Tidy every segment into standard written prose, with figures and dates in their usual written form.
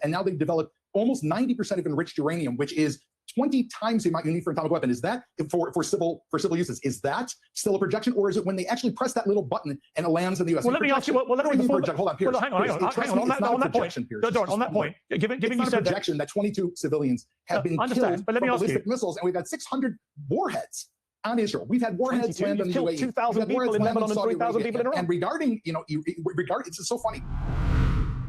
and now they've developed almost 90% of enriched uranium, which is 20 times the amount you need for an atomic weapon. Is that for civil uses? Is that still a projection, or is it when they actually press that little button and it lands in the U.S.? Well, let me ask you. Well, let me before. Hold on, Piers. Well, hang on. On that point, on that point, given you said projection that 22 civilians have been killed but let me from ask ballistic you. missiles, and we've had 600 warheads on Israel. We've had warheads land on the UAE. 2,000 people in Lebanon and 3,000 people in Iran. And regarding, it's so funny.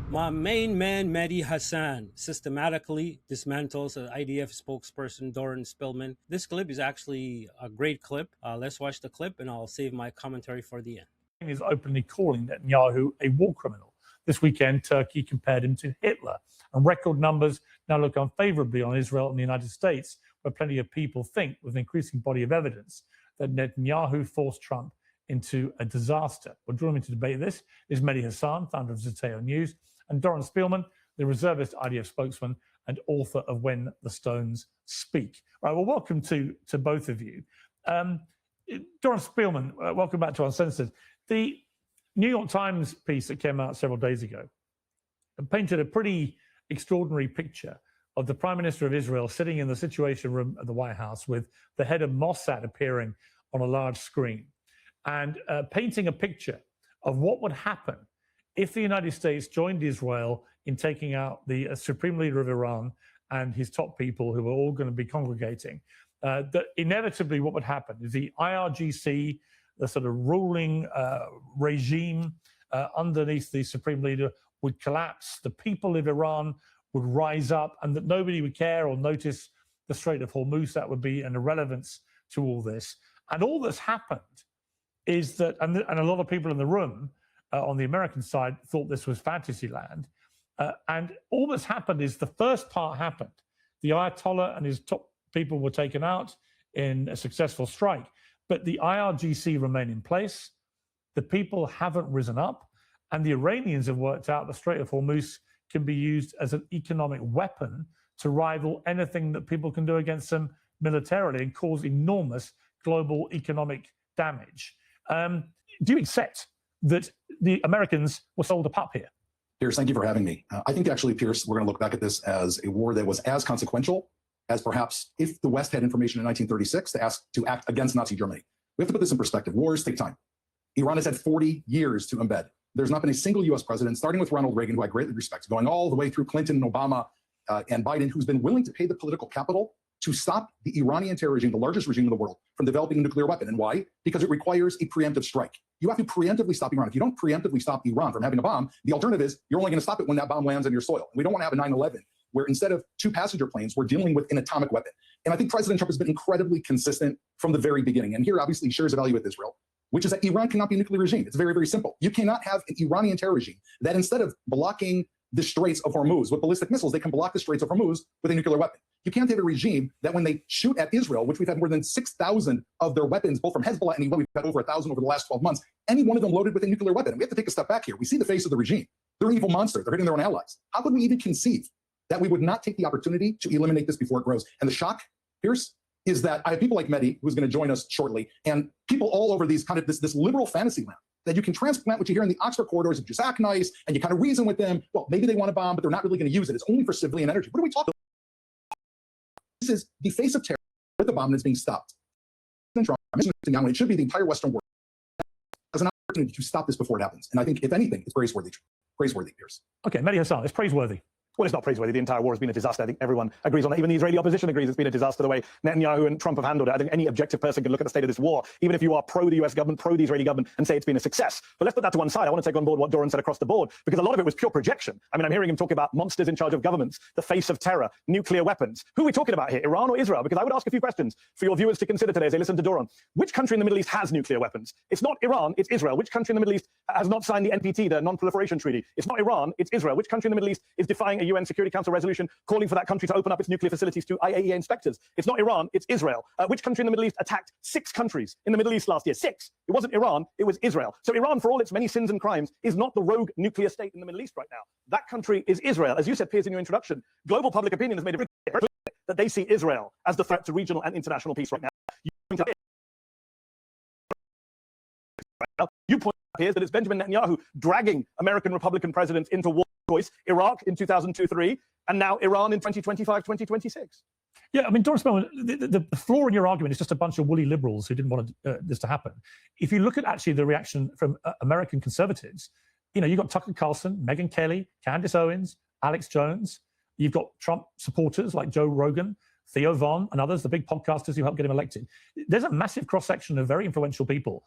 My main man, Mahdi Hassan, systematically dismantles an IDF spokesperson, Doran Spillman. This clip is actually a great clip. Let's watch the clip, and I'll save my commentary for the end. Is openly calling Netanyahu a war criminal. This weekend, Turkey compared him to Hitler, and record numbers now look unfavorably on Israel and the United States, where plenty of people think, with an increasing body of evidence, that Netanyahu forced Trump into a disaster. Well, joining me to debate this is Mehdi Hassan, founder of Zeteo News, and Doran Spillman, the reservist IDF spokesman and author of When the Stones Speak. All right, well, welcome to both of you. Doran Spillman, welcome back to Uncensored. The New York Times piece that came out several days ago painted a pretty extraordinary picture of the Prime Minister of Israel sitting in the Situation Room at the White House with the head of Mossad appearing on a large screen, and painting a picture of what would happen if the United States joined Israel in taking out the supreme leader of Iran and his top people, who are all going to be congregating. That inevitably what would happen is the IRGC, the sort of ruling regime underneath the supreme leader, would collapse. The people of Iran would rise up, and that nobody would care or notice the Strait of Hormuz. That would be an irrelevance to all this. And all that's happened is that, and a lot of people in the room on the American side thought this was fantasy land. And all that's happened is the first part happened. The Ayatollah and his top people were taken out in a successful strike, but the IRGC remain in place. The people haven't risen up, and the Iranians have worked out the Strait of Hormuz can be used as an economic weapon to rival anything that people can do against them militarily and cause enormous global economic damage. Do you accept that the Americans were sold a pup here? Piers, thank you for having me. I think actually, Piers, we're going to look back at this as a war that was as consequential as perhaps if the West had information in 1936 to act against Nazi Germany. We have to put this in perspective. Wars take time. Iran has had 40 years to embed. There's not been a single U.S. president, starting with Ronald Reagan, who I greatly respect, going all the way through Clinton and Obama and Biden, who's been willing to pay the political capital to stop the Iranian terror regime, the largest regime in the world, from developing a nuclear weapon. And why? Because it requires a preemptive strike. You have to preemptively stop Iran. If you don't preemptively stop Iran from having a bomb, the alternative is you're only going to stop it when that bomb lands on your soil. We don't want to have a 9/11 where instead of 2 passenger planes, we're dealing with an atomic weapon. And I think President Trump has been incredibly consistent from the very beginning. And here, obviously, he shares a value with Israel, which is that Iran cannot be a nuclear regime. It's very, very simple. You cannot have an Iranian terror regime that instead of blocking the Straits of Hormuz with ballistic missiles, they can block the Straits of Hormuz with a nuclear weapon. You can't have a regime that when they shoot at Israel, which we've had more than 6,000 of their weapons, both from Hezbollah and Iran, we've had over 1,000 over the last 12 months, any one of them loaded with a nuclear weapon. And we have to take a step back here. We see the face of the regime. They're an evil monster. They're hitting their own allies. How could we even conceive that we would not take the opportunity to eliminate this before it grows? And the shock, Piers, is that I have people like Mehdi, who's going to join us shortly, and people all over these kind of this liberal fantasy land that you can transplant what you hear in the Oxford corridors and just act nice, and you kind of reason with them. Well, maybe they want a bomb, but they're not really going to use it. It's only for civilian energy. What are we talking about? This is the face of terror with a bomb that's being stopped. It should be the entire Western world as an opportunity to stop this before it happens. And I think, if anything, it's praiseworthy, Piers. Okay, Mahdi Hassan, it's praiseworthy. Well, it's not praiseworthy. The entire war has been a disaster. I think everyone agrees on that. Even the Israeli opposition agrees it's been a disaster the way Netanyahu and Trump have handled it. I think any objective person can look at the state of this war, even if you are pro the US government, pro the Israeli government, and say it's been a success. But let's put that to one side. I want to take on board what Doran said across the board, because a lot of it was pure projection. I mean, I'm hearing him talk about monsters in charge of governments, the face of terror, nuclear weapons. Who are we talking about here, Iran or Israel? Because I would ask a few questions for your viewers to consider today as they listen to Doran. Which country in the Middle East has nuclear weapons? It's not Iran, it's Israel. Which country in the Middle East has not signed the NPT, the Non-Proliferation Treaty? It's not Iran, it's Israel. Which country in the Middle East is defying a UN Security Council resolution calling for that country to open up its nuclear facilities to IAEA inspectors? It's not Iran, it's Israel. Which country in the Middle East attacked 6 countries in the Middle East last year? 6. It wasn't Iran, it was Israel. So Iran, for all its many sins and crimes, is not the rogue nuclear state in the Middle East right now. That country is Israel. As you said, Piers, in your introduction, global public opinion has made it very clear that they see Israel as the threat to regional and international peace right now. You point out, Piers, that it's Benjamin Netanyahu dragging American Republican presidents into war choice, Iraq in 2002-3, and now Iran in 2025, 2026. Yeah, I mean, Doris Spellman, the flaw in your argument is just a bunch of woolly liberals who didn't want this to happen. If you look at actually the reaction from American conservatives, you've got Tucker Carlson, Megyn Kelly, Candace Owens, Alex Jones. You've got Trump supporters like Joe Rogan, Theo Von, and others, the big podcasters who helped get him elected. There's a massive cross-section of very influential people,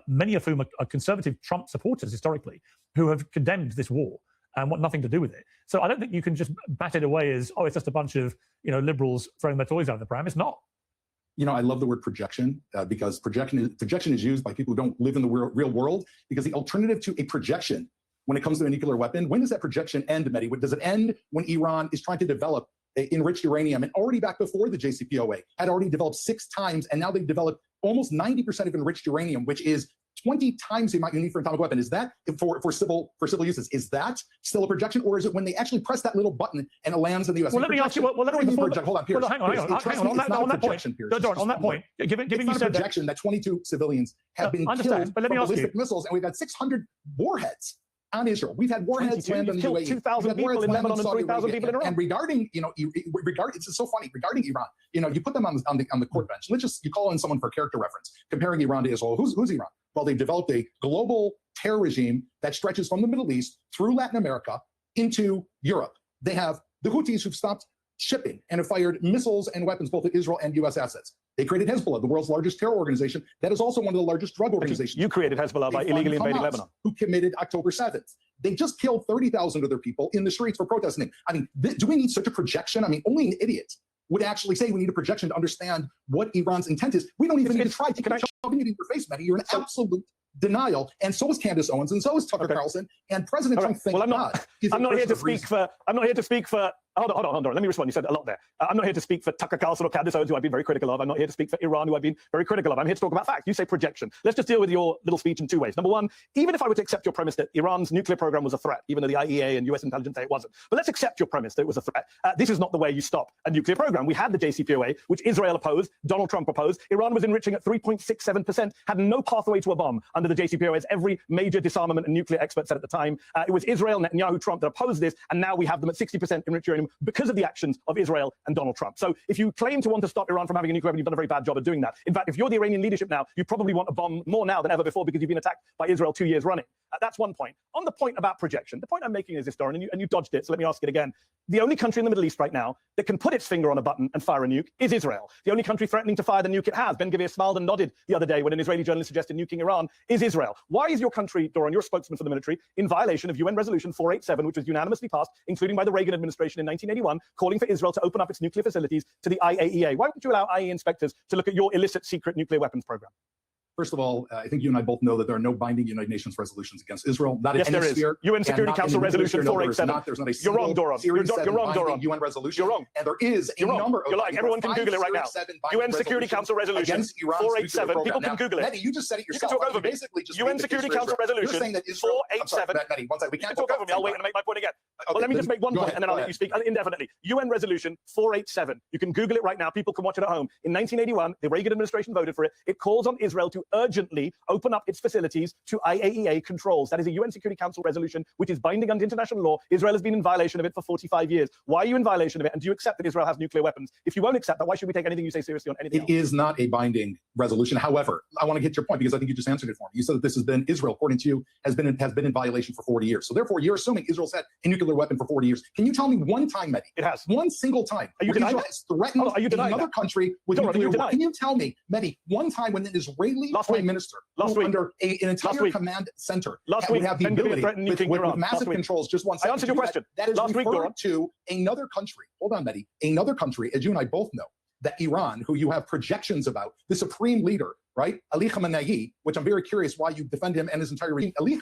many of whom are conservative Trump supporters historically, who have condemned this war and want nothing to do with it. So I don't think you can just bat it away as, oh, it's just a bunch of liberals throwing their toys out of the pram. It's not. I love the word projection because projection is used by people who don't live in the real world, because the alternative to a projection when it comes to a nuclear weapon, when does that projection end, Mehdi? Does it end when Iran is trying to develop enriched uranium, and already back before the JCPOA had already developed 6 times, and now they've developed almost 90% of enriched uranium, which is 20 times the amount you need for an atomic weapon? Is that for civil uses? Is that still a projection, or is it when they actually press that little button and it lands in the U.S.? Well, let me ask you. Hold on, Piers. Hang on. On that point, on that point, given you said that 22 civilians have been killed by ballistic missiles, and we've got 600 warheads on Israel. We've had warheads land on the UAE. 2,000 people in Lebanon and 3,000 people in Iran. And regarding, it's so funny. Regarding Iran, you put them on the court bench. You call in someone for character reference, comparing Iran to Israel. Who's Iran? Well, they've developed a global terror regime that stretches from the Middle East through Latin America into Europe. They have the Houthis who've stopped shipping and have fired missiles and weapons both at Israel and U.S. assets. They created Hezbollah, the world's largest terror organization. That is also one of the largest drug organizations. You created Hezbollah by illegally invading Lebanon. Who committed October 7th. They just killed 30,000 of their people in the streets for protesting. I mean, do we need such a projection? I mean, only an idiot would actually say we need a projection to understand what Iran's intent is. We don't even need to try to shoving it in your face, Mehdi. You're in absolute denial, and so is Candace Owens, and so is Tucker Carlson, and President Trump. Well, I'm not here to speak for. Hold on. Let me respond. You said a lot there. I'm not here to speak for Tucker Carlson or Candace Owens, who I've been very critical of. I'm not here to speak for Iran, who I've been very critical of. I'm here to talk about facts. You say projection. Let's just deal with your little speech in 2 ways. Number one, even if I were to accept your premise that Iran's nuclear program was a threat, even though the IEA and US intelligence say it wasn't, but let's accept your premise that it was a threat. This is not the way you stop a nuclear program. We had the JCPOA, which Israel opposed, Donald Trump opposed. Iran was enriching at 3.67%, had no pathway to a bomb under the JCPOA, as every major disarmament and nuclear expert said at the time. It was Israel, Netanyahu, Trump that opposed this, and now we have them at 60% enriched uranium because of the actions of Israel and Donald Trump. So if you claim to want to stop Iran from having a nuclear weapon, you've done a very bad job of doing that. In fact, if you're the Iranian leadership now, you probably want a bomb more now than ever before, because you've been attacked by Israel 2 years running. That's one point. On the point about projection, the point I'm making is this, Doran, and you dodged it, so let me ask it again. The only country in the Middle East right now that can put its finger on a button and fire a nuke is Israel. The only country threatening to fire the nuke it has, Ben-Gvir smiled and nodded the other day when an Israeli journalist suggested nuking Iran, is Israel. Why is your country, Doran, your spokesman for the military, in violation of UN Resolution 487, which was unanimously passed, including by the Reagan administration in 1981, calling for Israel to open up its nuclear facilities to the IAEA? Why wouldn't you allow IAEA inspectors to look at your illicit secret nuclear weapons program? First of all, I think you and I both know that there are no binding United Nations resolutions against Israel. Not yes, in any sphere. UN Security Council Resolution 487. There's not a You're wrong, Doran. You're wrong, Doran. UN resolution. You're wrong. And there is a number of. You're lying. Everyone can Google it right now. UN Security Council Resolution 487. People can Google it. Mehdi, you just said it yourself. You can talk over me. Basically just UN Security Council Resolution 487. Mehdi, one second. We can't talk over me. I'll wait and make my point again. Well, let me just make one point and then I'll let you speak indefinitely. UN Resolution 487. You can Google it right now. People can watch it at home. In 1981, the Reagan administration voted for it. It calls on Israel to urgently open up its facilities to IAEA controls. That is a UN Security Council resolution which is binding under international law. Israel has been in violation of it for 45 years. Why are you in violation of it? And do you accept that Israel has nuclear weapons? If you won't accept that, why should we take anything you say seriously on anything else? It is not a binding resolution. However, I want to get your point because I think you just answered it for me. You said that this has been Israel, according to you, has been in violation for 40 years. So therefore, you're assuming Israel's had a nuclear weapon for 40 years. Can you tell me one time, Mehdi? It has. One single time. Are you Israel has threatened another country with nuclear weapons? Can you tell me, Mehdi, one time when an Israeli prime minister under an entire command center would have the ability with massive controls? Just one second. I answered your question. That is referred to another country. Hold on, Mehdi. Another country, as you and I both know, that Iran, who you have projections about, the supreme leader, right? Ali Khamenei, which I'm very curious why you defend him and his entire regime. Ali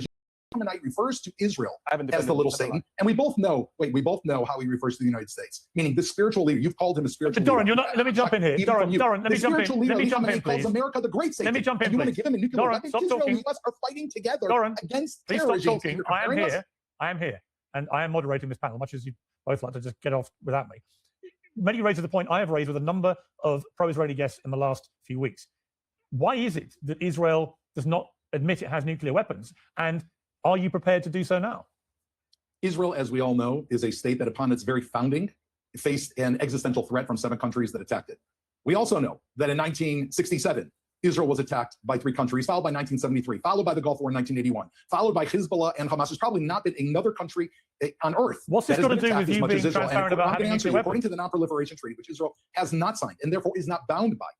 Khamenei refers to Israel as the little Satan, and we both know how he refers to the United States, meaning the spiritual leader. You've called him a spiritual leader. Doran, let me jump in here. Doran, let me jump in. Let me jump in, please. Calls America the great Satan. Let me jump in, please. You want please. to give him a nuclear weapon? Stop Israel talking. and US are fighting together against please terror stop regimes. talking. I am here, and I am moderating this panel, much as you both like to just get off without me. Mehdi raises the point I have raised with a number of pro-Israeli guests in the last few weeks. Why is it that Israel does not admit it has nuclear weapons? And are you prepared to do so now? Israel, as we all know, is a state that upon its very founding faced an existential threat from 7 countries that attacked it. We also know that in 1967, Israel was attacked by 3 countries, followed by 1973, followed by the Gulf War in 1981, followed by Hezbollah and Hamas. There's probably not been another country on earth. What's this got to do with you being transparent about having nuclear weapons? According to the Non-Proliferation Treaty, which Israel has not signed and therefore is not bound by,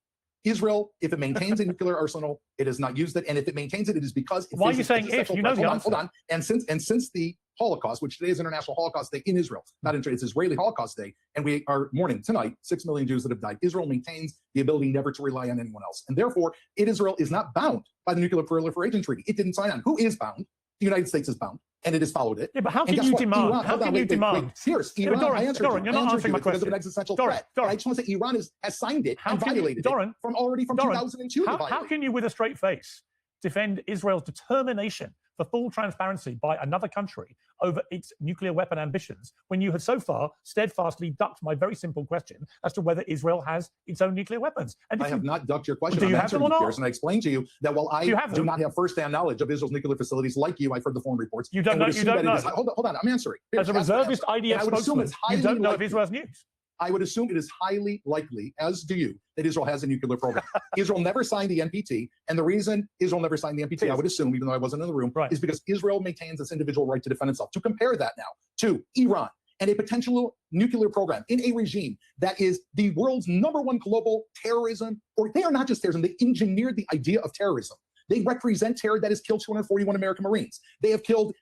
Israel, if it maintains a nuclear arsenal, it has not used it, and if it maintains it, it is because. Why are you saying if? You know the answer. Hold on. And since the Holocaust, which today is International Holocaust Day in Israel, not in it's Israeli Holocaust Day, and we are mourning tonight 6 million Jews that have died. Israel maintains the ability never to rely on anyone else, and therefore, Israel is not bound by the Nuclear Proliferation Treaty. It didn't sign on. Who is bound? The United States is bound, and it has followed it. Yeah, but how can you demand? How can you demand? Here's Iran. Doran, you're not answering my question. Because of an existential threat. I just want to say Iran has signed it and violated it from 2002. How can you, with a straight face, defend Israel's determination for full transparency by another country over its nuclear weapon ambitions when you have so far steadfastly ducked my very simple question as to whether Israel has its own nuclear weapons? And I have not ducked your question. Do you have them or not? Piers, and I explained to you that while I do not have first-hand knowledge of Israel's nuclear facilities, like you, I've heard the foreign reports. You don't know. You don't know. Hold on. I'm answering. As a reservist IDF spokesman, you don't know if Israel has nukes. I would assume it is highly likely, as do you, that Israel has a nuclear program. Israel never signed the NPT, and the reason Israel never signed the NPT, I would assume, even though I wasn't in the room, is because Israel maintains its individual right to defend itself. To compare that now to Iran and a potential nuclear program in a regime that is the world's #1 global terrorism, or they are not just terrorism, they engineered the idea of terrorism. They represent terror that has killed 241 American Marines. They have killed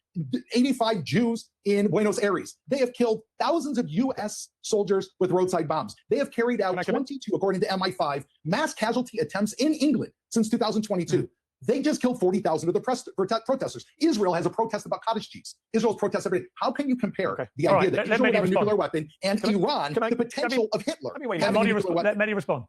85 Jews in Buenos Aires. They have killed thousands of U.S. soldiers with roadside bombs. They have carried out 22, according to MI5, mass casualty attempts in England since 2022. They just killed 40,000 of the protesters. Israel has a protest about cottage cheese. Israel's protest every day. How can you compare the idea that Israel would have a nuclear weapon and Iran, the potential of Hitler? Let Mehdi respond.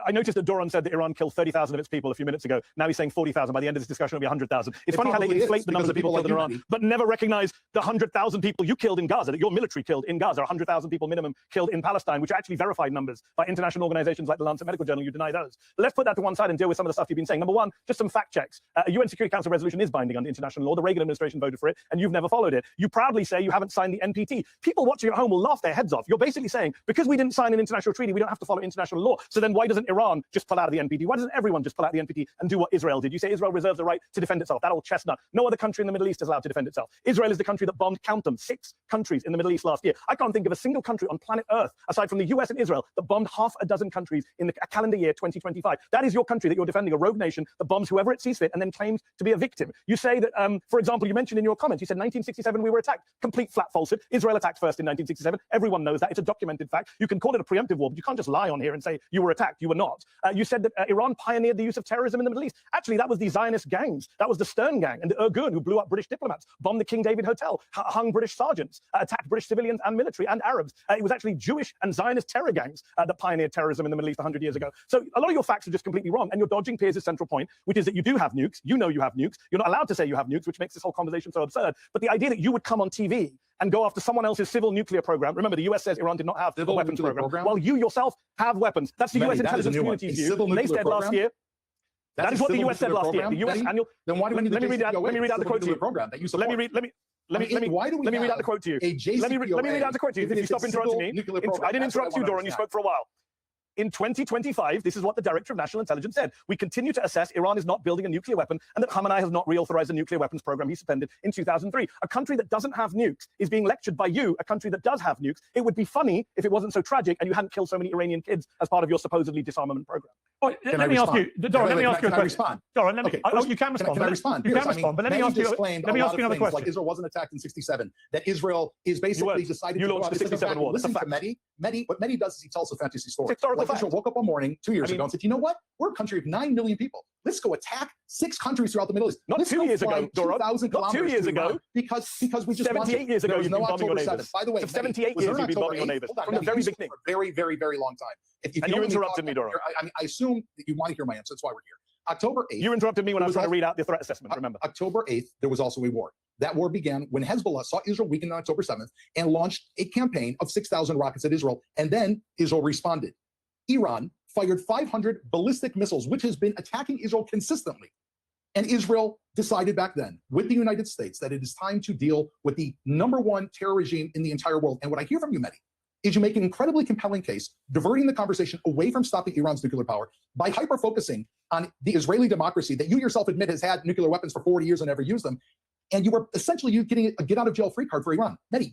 I noticed that Doran said that Iran killed 30,000 of its people a few minutes ago. Now he's saying 40,000. By the end of this discussion, it'll be 100,000. It's funny how they inflate the numbers of people killed in Iran, but never recognize the 100,000 people you killed in Gaza, that your military killed in Gaza, 100,000 people minimum killed in Palestine, which are actually verified numbers by international organizations like the Lancet Medical Journal. You deny those. But let's put that to one side and deal with some of the stuff you've been saying. Number one, just some fact checks. A UN Security Council resolution is binding under international law. The Reagan administration voted for it, and you've never followed it. You proudly say you haven't signed the NPT. People watching at home will laugh their heads off. You're basically saying, because we didn't sign an international treaty, we don't have to follow international law. So then why doesn't Iran just pull out of the NPT? Why doesn't everyone just pull out the NPT and do what Israel did? You say Israel reserves the right to defend itself. That old chestnut. No other country in the Middle East is allowed to defend itself. Israel is the country that bombed, count them, 6 countries in the Middle East last year. I can't think of a single country on planet Earth, aside from the US and Israel, that bombed half a dozen countries in the calendar year 2025. That is your country that you're defending, a rogue nation that bombs whoever it sees fit and then claims to be a victim. You say that, for example, you mentioned in your comments, you said 1967 we were attacked. Complete flat falsehood. Israel attacked first in 1967. Everyone knows that. It's a documented fact. You can call it a preemptive war, but you can't just lie on here and say you were attacked. You were not. You said that Iran pioneered the use of terrorism in the Middle East. Actually, that was the Zionist gangs. That was the Stern Gang and the Irgun who blew up British diplomats, bombed the King David Hotel, hung British sergeants, attacked British civilians and military and Arabs. It was actually Jewish and Zionist terror gangs that pioneered terrorism in the Middle East 100 years ago. So a lot of your facts are just completely wrong, and you're dodging Piers' central point, which is that you do have nukes. You know you have nukes. You're not allowed to say you have nukes, which makes this whole conversation so absurd. But the idea that you would come on TV and go after someone else's civil nuclear program. Remember, the US says Iran did not have a weapons program, while you yourself have weapons. That's the US intelligence community's view. They said last year. That is what the US said last year. The US annual. Then why do we need let me read out the quote to you. Program that you support? Let me read out the quote to you. Let me read out the quote to you. If you stop interrupting me, I didn't interrupt you, Doran. You spoke for a while. In 2025, this is what the Director of National Intelligence said. We continue to assess Iran is not building a nuclear weapon and that Khamenei has not reauthorized the nuclear weapons program he suspended in 2003. A country that doesn't have nukes is being lectured by you, a country that does have nukes. It would be funny if it wasn't so tragic and you hadn't killed so many Iranian kids as part of your supposedly disarmament program. Oh, let me ask you, Doran, let me ask you a question. Doran, let me, you can respond. Can I respond? You can respond, but let me ask you another question. Like Israel wasn't attacked in 67, that Israel is basically decided to launch the 67 war. Listen to Mehdi. What Mehdi does is he tells a fantasy story. Like Israel woke up one morning 2 years ago and said, you know what? We're a country of 9 million people. Let's go attack 6 countries throughout the Middle East. Not 2 years ago, Doran. Not 2 years ago. Because we just 78 years ago, you've been bombing your neighbors. By the way, 78 years you've been bombing your neighbors. From the very beginning. Very, very, very long time. And you interrupted me, Doran. I assume that you want to hear my answer. That's why we're here. October 8th. You interrupted me when I was trying to read out the threat assessment, remember. October 8th, there was also a war. That war began when Hezbollah saw Israel weakened on October 7th and launched a campaign of 6,000 rockets at Israel. And then Israel responded. Iran fired 500 ballistic missiles, which has been attacking Israel consistently. And Israel decided back then with the United States that it is time to deal with the #1 terror regime in the entire world. And what I hear from you, Mehdi, is you make an incredibly compelling case, diverting the conversation away from stopping Iran's nuclear power by hyper-focusing on the Israeli democracy that you yourself admit has had nuclear weapons for 40 years and never used them. And you were essentially getting a get-out-of-jail-free card for Iran. Mehdi,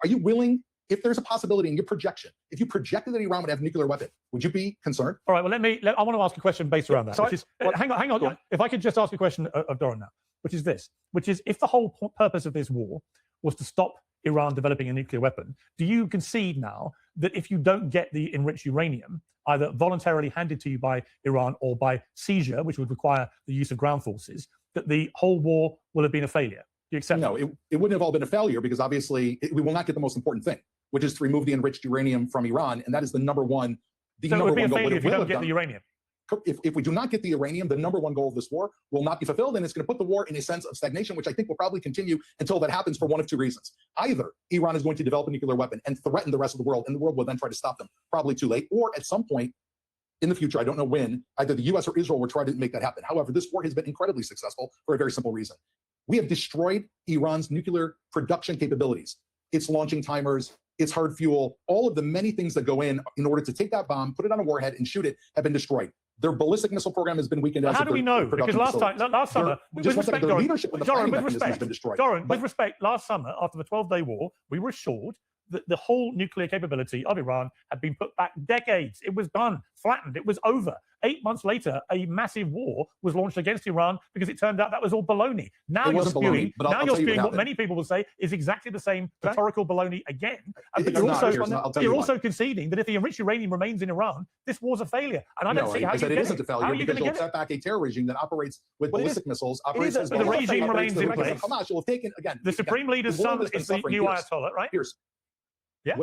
are you willing, if there's a possibility in your projection, if you projected that Iran would have a nuclear weapon, would you be concerned? All right, well, I want to ask a question based around that. So which is, hang on. If I could just ask a question of Doran now, which is this, which is if the whole purpose of this war was to stop Iran developing a nuclear weapon, do you concede now that if you don't get the enriched uranium, either voluntarily handed to you by Iran or by seizure, which would require the use of ground forces, that the whole war will have been a failure? Do you accept No, it wouldn't have all been a failure because obviously we will not get the most important thing, which is to remove the enriched uranium from Iran. And that is the number one. So it would be a failure if you don't get the uranium. If we do not get the uranium, the #1 goal of this war will not be fulfilled, and it's going to put the war in a sense of stagnation, which I think will probably continue until that happens for one of two reasons. Either Iran is going to develop a nuclear weapon and threaten the rest of the world, and the world will then try to stop them, probably too late, or at some point in the future, I don't know when, either the US or Israel will try to make that happen. However, this war has been incredibly successful for a very simple reason. We have destroyed Iran's nuclear production capabilities, its launching timers, its hard fuel, all of the many things that go in order to take that bomb, put it on a warhead, and shoot it have been destroyed. Their ballistic missile program has been weakened. How do we know? Because last summer, with respect, Doran, with respect, last summer, after the 12-day war, we were assured that the whole nuclear capability of Iran had been put back decades. It was done, flattened, it was over. 8 months later, a massive war was launched against Iran because it turned out that was all baloney. Now you're spewing, what many people will say is exactly the same rhetorical baloney again. But you're also conceding that if the enriched uranium remains in Iran, this war's a failure. And I don't see how you get it. It isn't a failure because you'll set back a terror regime that operates with ballistic missiles. The regime remains in place. Hamas will have taken, again, the Supreme Leader's son is the new Ayatollah, right? Piers. Yeah.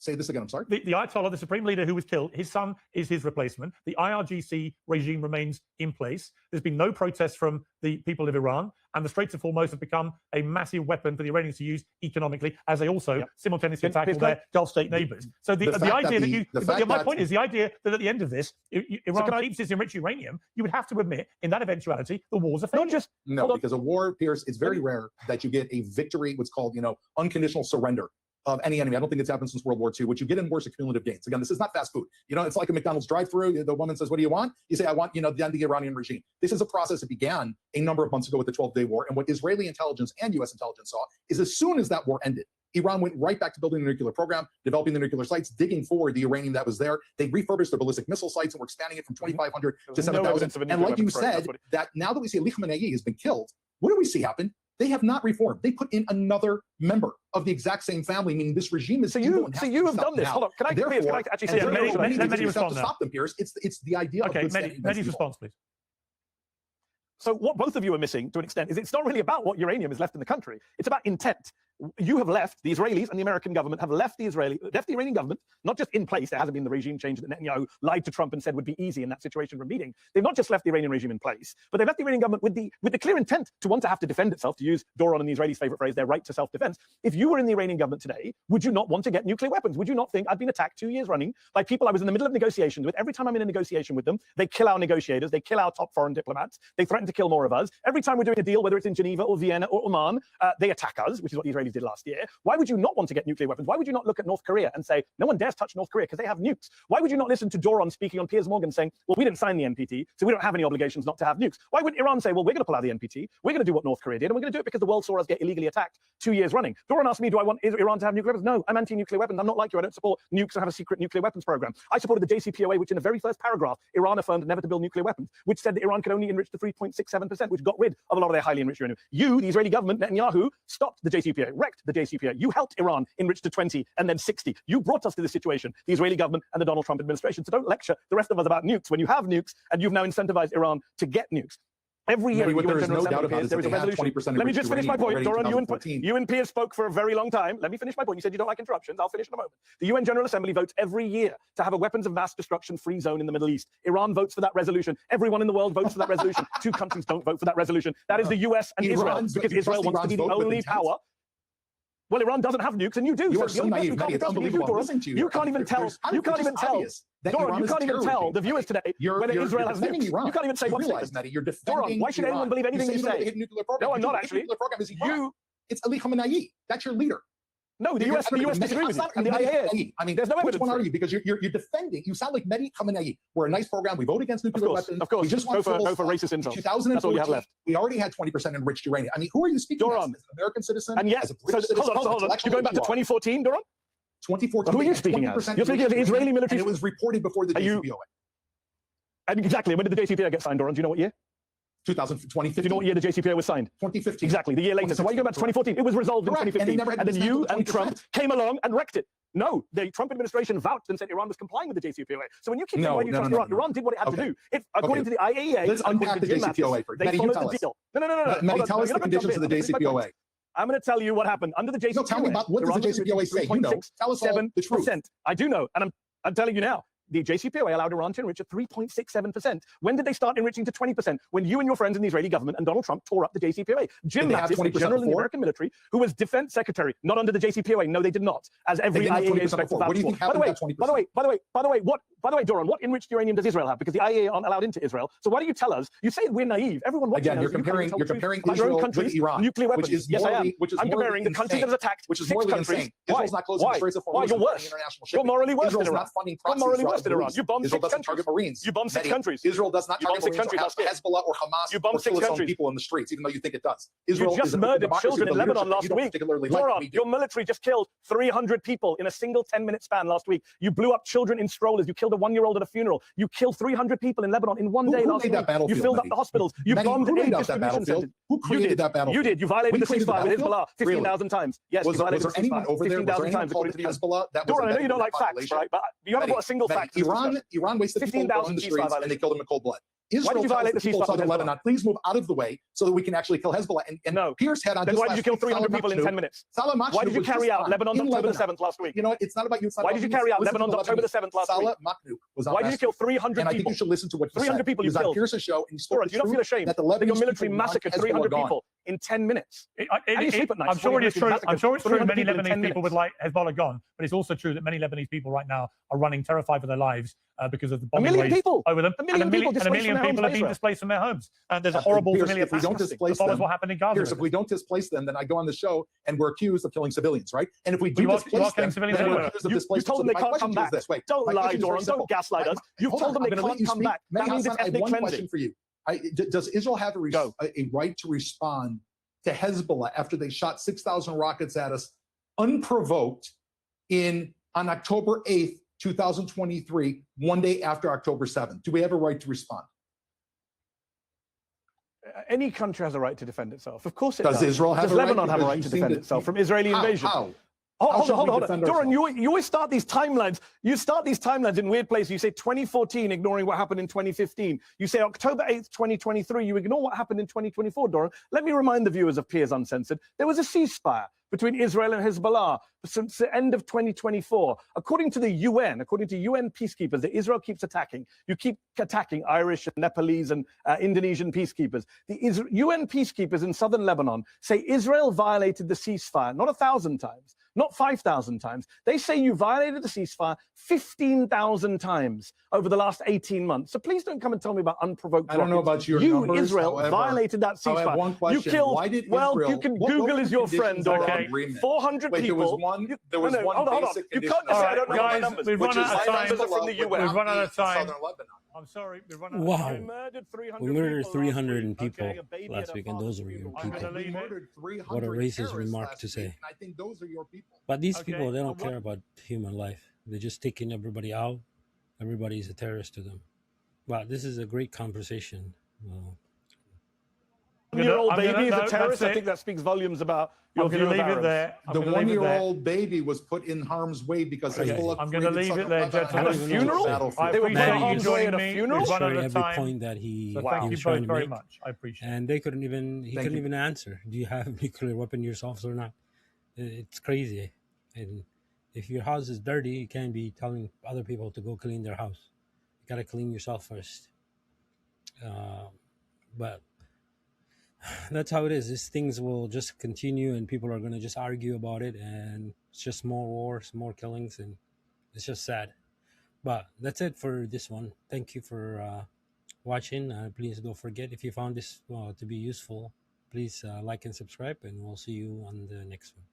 Say this again, I'm sorry. The Ayatollah, the Supreme Leader who was killed, his son is his replacement. The IRGC regime remains in place. There's been no protests from the people of Iran, and the Straits of Hormuz have become a massive weapon for the Iranians to use economically, as they also simultaneously attack all their Gulf state neighbors. So the idea my point is the idea that at the end of this, Iran keeps its enriched uranium, you would have to admit, in that eventuality, the war's a failure. Because a war, Piers, it's very rare that you get a victory, what's called, unconditional surrender of any enemy. I don't think it's happened since World War II. What you get in wars are cumulative gains. Again, this is not fast food. It's like a McDonald's drive-through. The woman says, "What do you want?" You say, "I want, the end of the Iranian regime." This is a process that began a number of months ago with the 12-day war. And what Israeli intelligence and U.S. intelligence saw is as soon as that war ended, Iran went right back to building the nuclear program, developing the nuclear sites, digging for the uranium that was there. They refurbished their ballistic missile sites and were expanding it from 2,500 to 7,000. And like you said, that now that we see Ali Khamenei has been killed, what do we see happen? They have not reformed. They put in another member of the exact same family, meaning this regime is. So you have done this. Hold on. Can I actually say Mehdi respond to stop them, Piers? It's the idea. Okay, Mehdi's response, please. So what both of you are missing to an extent is it's not really about what uranium is left in the country. It's about intent. You have left, the Israelis and the American government have left the Iranian government, not just in place. There hasn't been the regime change that Netanyahu lied to Trump and said would be easy in that situation from meeting. They've not just left the Iranian regime in place, but they've left the Iranian government with the clear intent to want to have to defend itself, to use Doran and the Israelis' favorite phrase, their right to self-defense. If you were in the Iranian government today, would you not want to get nuclear weapons? Would you not think I've been attacked 2 years running by people I was in the middle of negotiations with? Every time I'm in a negotiation with them, they kill our negotiators, they kill our top foreign diplomats, they threaten to kill more of us. Every time we're doing a deal, whether it's in Geneva or Vienna or Oman, they attack us, which is what the Israelis did last year. Why would you not want to get nuclear weapons? Why would you not look at North Korea and say, no one dares touch North Korea because they have nukes? Why would you not listen to Doran speaking on Piers Morgan saying, well, we didn't sign the NPT, so we don't have any obligations not to have nukes? Why wouldn't Iran say, well, we're going to pull out the NPT, we're going to do what North Korea did, and we're going to do it because the world saw us get illegally attacked 2 years running? Doran asked me, do I want Iran to have nuclear weapons? No, I'm anti-nuclear weapons. I'm not like you. I don't support nukes and have a secret nuclear weapons program. I supported the JCPOA, which in the very first paragraph, Iran affirmed never to build nuclear weapons, which said that Iran could only enrich to 3.67%, which got rid of a lot of their highly enriched uranium. You, the Israeli government, Netanyahu, stopped the JCPOA, wrecked the JCPOA. You helped Iran enrich to 20 and then 60. You brought us to this situation, the Israeli government and the Donald Trump administration. So don't lecture the rest of us about nukes when you have nukes and you've now incentivized Iran to get nukes. Every year, there is no doubt about it. There is a resolution. Let me just finish my point, Doran. You and Piers spoke for a very long time. Let me finish my point. You said you don't like interruptions. I'll finish in a moment. The UN General Assembly votes every year to have a weapons of mass destruction free zone in the Middle East. Iran votes for that resolution. Everyone in the world votes for that resolution. 2 countries don't vote for that resolution. That is the US and Israel, because Israel wants to be the only power. Well, Iran doesn't have nukes, and you do. You are so the only naive, person Mehdi. It's who can't be trusted is you, unbelievable. I'm Doran. listening to you. You can't even tell. You can't even tell. Doran, you can't even tell the viewers today whether Israel has nukes. You can't even say one realize, statement. Mehdi, you're defending Doran, why should Iran. anyone believe anything you say? No, I'm not actually. Nuclear program is Iran. You. It's Ali Khamenei. That's your leader. No, the US disagree with you. And the IAEA. I mean, there's no which evidence. one are you? Because you're defending. You sound like Mehdi Khamenei. We're a nice program. We vote against nuclear weapons. Of course. We just want go for racist insults. 2014, that's all you have left. We already had 20% enriched uranium. I mean, who are you speaking Doran. as? As an American citizen? And yet, as a British citizen? hold on. You're going back to 2014, Doran? 2014. Who are you speaking as? You're speaking of the Israeli military. And it was reported before the JCPOA. And exactly. When did the JCPOA get signed, Doran? Do you know what year? 2015. Do you know what year the JCPOA was signed? 2015. Exactly, the year later. So why are you going back to 2014? It was resolved in 2015. And then you and Trump came along and wrecked it. No, the Trump administration vouched and said Iran was complying with the JCPOA. So when you keep saying why you trust Iran, Iran did what it had to do. According to the IAEA, let's unpack the JCPOA for they followed the deal. No. Mehdi, tell us the conditions of the JCPOA. I'm going to tell you what happened under the JCPOA. No, tell me about what does the JCPOA say? You know, tell us all the truth. I do know, and I'm telling you now. The JCPOA allowed Iran to enrich at 3.67%. When did they start enriching to 20%? When you and your friends in the Israeli government and Donald Trump tore up the JCPOA. Jim Mattis, the general in the American military, who was defense secretary, not under the JCPOA. No, they did not. As every IAEA inspector vouched for. By the way, Doran, what enriched uranium does Israel have? Because the IAEA aren't allowed into Israel. So why do you tell us? You say we're naive. Everyone watching again, you're comparing Israel with Iran, nuclear weapons. Yes, I am. I'm comparing the country that has attacked which is 6 morally countries. insane. Israel's not closing the Straits of Hormuz. Why? You're worse. You're morally worse than Iran. Not funding You're morally worse than Iran. You bombed Israel 6 doesn't countries. target Marines. You bombed 6 countries. Israel does not target Marines or Hezbollah or Hamas. You bombed 6 countries. People in the streets, even though you think it does. Israel just murdered children in Lebanon last week. Doran, your military just killed 300 people in a single 10-minute span last week. You blew up children in strollers. You killed a 1-year-old at a funeral. You killed 300 people in Lebanon in one day last week. You filled up the hospitals. You bombed aid distribution centers. Who created that battlefield? You did. You violated the ceasefire with Hezbollah 15,000 times. Yes, you violated the ceasefire 15,000 times according to the Hezbollah. Doran, I know you don't like facts, right? But you haven't got a single fact. Iran wasted 15,000 in the streets and they killed them in cold blood. Israel, why did you violate the ceasefire in Lebanon? Please move out of the way so that we can actually kill Hezbollah. And no. Piers had on then why did you kill 300 people in 10 minutes? Why did you carry out Lebanon's October the 7th last week? You know what? It's not about you. Why did you carry out Lebanon's October the 7th last week? Why did you kill 300 people? And I think you should listen to what 300 people you killed. Piers' show, and you don't feel ashamed that your military massacred 300 people in 10 minutes. I'm sure it is true. I'm sure it's true many Lebanese people would like Hezbollah gone, but it's also true that many Lebanese people right now are running terrified for their lives because of the bombing waves over them. And a million people are being displaced from their homes. And there's a horrible familiar past that follows what happened in Gaza. If we don't displace them, then I go on the show and we're accused of killing civilians, right? And if we do displace them, then we're accused of displacement. You told them they can't come back. Don't lie, Doran. Don't gaslight us. You've told them they can't come back. That means it's ethnic cleansing. Question for you. Does Israel have a right to respond to Hezbollah after they shot 6,000 rockets at us unprovoked on October 8th, 2023, one day after October 7th? Do we have a right to respond? Any country has a right to defend itself. Of course it does. Does Israel have a right? Does Lebanon have a right to defend itself from Israeli invasion? How? Hold on. Doran, you always start these timelines. You start these timelines in weird places. You say 2014, ignoring what happened in 2015. You say October 8th, 2023. You ignore what happened in 2024, Doran. Let me remind the viewers of Piers Uncensored. There was a ceasefire between Israel and Hezbollah since the end of 2024. According to the UN, according to UN peacekeepers that Israel keeps attacking, you keep attacking Irish and Nepalese and Indonesian peacekeepers. The UN peacekeepers in southern Lebanon say Israel violated the ceasefire, not 1,000 times, not 5,000 times. They say you violated the ceasefire 15,000 times over the last 18 months. So please don't come and tell me about unprovoked I don't know about your You, numbers, Israel, however, violated that ceasefire. I have one question. You killed, why did well, Israel, you can Google is your friend, Doran. 400 Wait, people. There was one hold on. basic You condition. can't just say I don't know my Guys, numbers. we've run out of time. From the UN. We've run out of time. Southern Lebanon. I'm sorry, we've run out of time. We murdered 300 people last week, and those were your I'm people. gonna leave it. What a racist remark to say. I think those are your people. But these people, they don't care about human life. They're just taking everybody out. Everybody's a terrorist to them. Wow, this is a great conversation. One-year-old baby is a terrorist. I think that speaks volumes about your view of Arabs. The one-year-old baby was put in harm's way because I'm going to leave it there, gentlemen. At a funeral? I They were put in appreciate you harm's way joining at a me. funeral? We've run out of every time. point that he So thank you was trying both to very make. much. I appreciate it. And they couldn't even, he couldn't even answer. Do you have a nuclear weapon yourselves or not? It's crazy. And if your house is dirty, you can't be telling other people to go clean their house. You got to clean yourself first. But That's how it is. These things will just continue, and people are going to just argue about it, and it's just more wars, more killings, and it's just sad. But that's it for this one. Thank you for watching. Please don't forget, if you found this to be useful, please like and subscribe, and we'll see you on the next one.